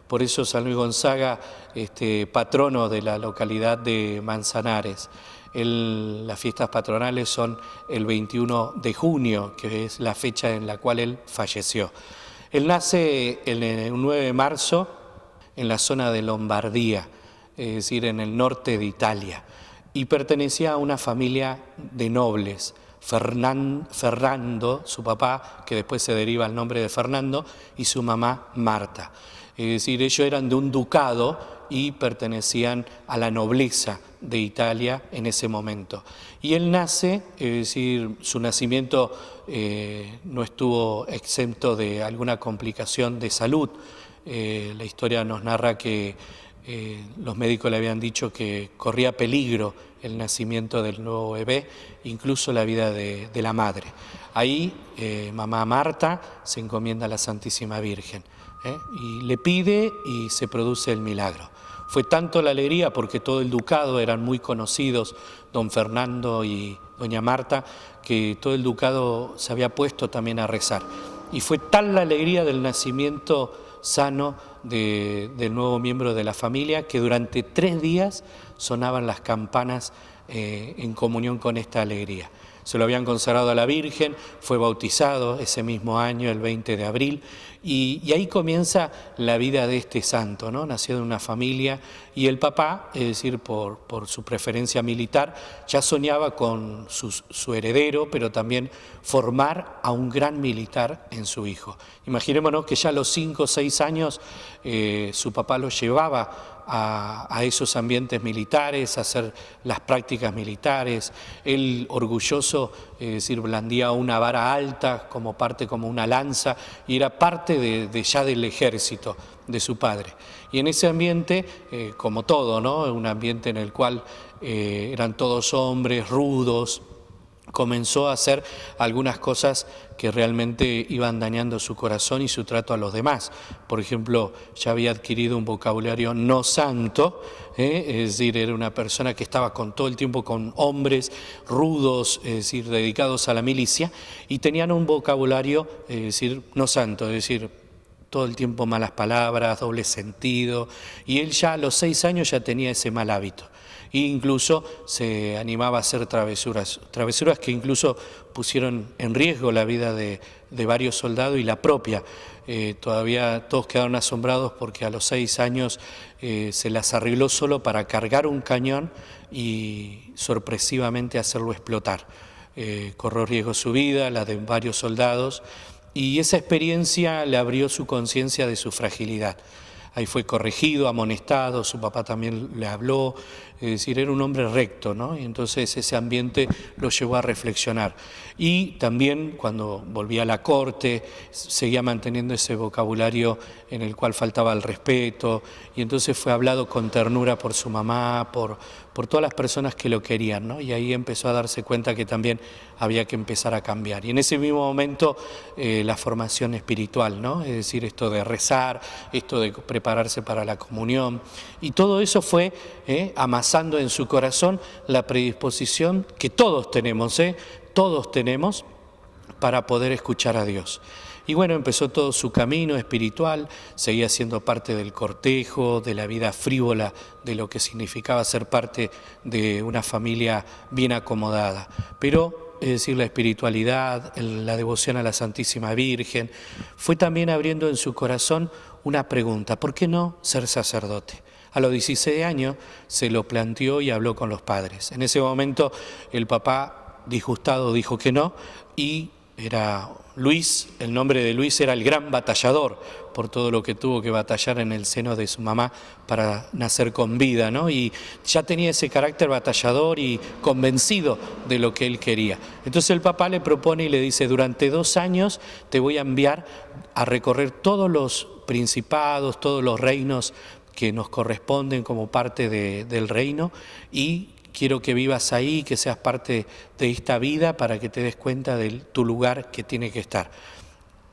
Por eso San Luis Gonzaga, patrono de la localidad de Manzanares. Las fiestas patronales son el 21 de junio, que es la fecha en la cual él falleció. Él nace el 9 de marzo en la zona de Lombardía, es decir, en el norte de Italia, y pertenecía a una familia de nobles. Fernando, su papá, que después se deriva el nombre de Fernando, y su mamá Marta. Es decir, ellos eran de un ducado y pertenecían a la nobleza de Italia en ese momento. Y él nace, es decir, su nacimiento no estuvo exento de alguna complicación de salud. La historia nos narra que los médicos le habían dicho que corría peligro el nacimiento del nuevo bebé, incluso la vida de la madre. Ahí mamá Marta se encomienda a la Santísima Virgen y le pide y se produce el milagro. Fue tanto la alegría, porque todo el ducado eran muy conocidos, don Fernando y doña Marta, que todo el ducado se había puesto también a rezar. Y fue tal la alegría del nacimiento sano del nuevo miembro de la familia, que durante 3 días sonaban las campanas en comunión con esta alegría. Se lo habían consagrado a la Virgen, fue bautizado ese mismo año, el 20 de abril, y ahí comienza la vida de este santo, ¿no? Nació de una familia, y el papá, es decir, por su preferencia militar, ya soñaba con su heredero, pero también formar a un gran militar en su hijo. Imaginémonos que ya a los 5 o 6 años su papá lo llevaba a esos ambientes militares, a hacer las prácticas militares. Él, orgulloso, es decir, blandía una vara alta como una lanza, y era parte ya del ejército de su padre. Y en ese ambiente, como todo, ¿no? Un ambiente en el cual eran todos hombres rudos, comenzó a hacer algunas cosas que realmente iban dañando su corazón y su trato a los demás. Por ejemplo, ya había adquirido un vocabulario no santo, es decir, era una persona que estaba todo el tiempo con hombres rudos, es decir, dedicados a la milicia, y tenían un vocabulario, es decir, no santo, es decir, todo el tiempo malas palabras, doble sentido, y él ya a los 6 años ya tenía ese mal hábito. E incluso se animaba a hacer travesuras que incluso pusieron en riesgo la vida de varios soldados y la propia. Todavía todos quedaron asombrados, porque a los 6 años se las arregló solo para cargar un cañón y sorpresivamente hacerlo explotar. Corrió riesgo su vida, la de varios soldados, y esa experiencia le abrió su conciencia de su fragilidad. Ahí fue corregido, amonestado, su papá también le habló, es decir, era un hombre recto, ¿no? Y entonces ese ambiente lo llevó a reflexionar. Y también cuando volvía a la corte, seguía manteniendo ese vocabulario en el cual faltaba el respeto, y entonces fue hablado con ternura por su mamá, por todas las personas que lo querían, ¿no? Y ahí empezó a darse cuenta que también había que empezar a cambiar. Y en ese mismo momento la formación espiritual, ¿no? Es decir, esto de rezar, esto de prepararse para la comunión, y todo eso fue amasando en su corazón la predisposición que todos tenemos, para poder escuchar a Dios. Y bueno, empezó todo su camino espiritual, seguía siendo parte del cortejo, de la vida frívola, de lo que significaba ser parte de una familia bien acomodada. Pero, es decir, la espiritualidad, la devoción a la Santísima Virgen, fue también abriendo en su corazón una pregunta: ¿por qué no ser sacerdote? A los 16 años se lo planteó y habló con los padres. En ese momento el papá, disgustado, dijo que no, y era Luis, el nombre de Luis era el gran batallador, por todo lo que tuvo que batallar en el seno de su mamá para nacer con vida, ¿no? Y ya tenía ese carácter batallador y convencido de lo que él quería. Entonces el papá le propone y le dice: durante 2 años te voy a enviar a recorrer todos los principados, todos los reinos que nos corresponden como parte del reino, y quiero que vivas ahí, que seas parte de esta vida para que te des cuenta de tu lugar que tiene que estar.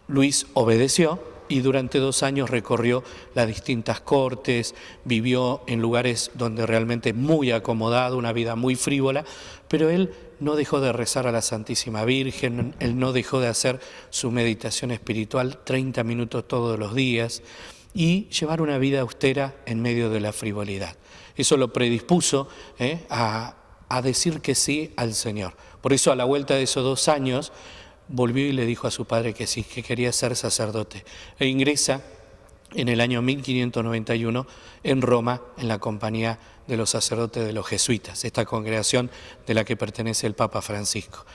Luis obedeció y durante 2 años recorrió las distintas cortes, vivió en lugares donde realmente muy acomodado, una vida muy frívola, pero él no dejó de rezar a la Santísima Virgen, él no dejó de hacer su meditación espiritual 30 minutos todos los días. y llevar una vida austera en medio de la frivolidad. Eso lo predispuso a decir que sí al Señor. Por eso, a la vuelta de esos 2 años, volvió y le dijo a su padre que sí, que quería ser sacerdote, e ingresa en el año 1591 en Roma en la compañía de los sacerdotes de los jesuitas, esta congregación de la que pertenece el Papa Francisco.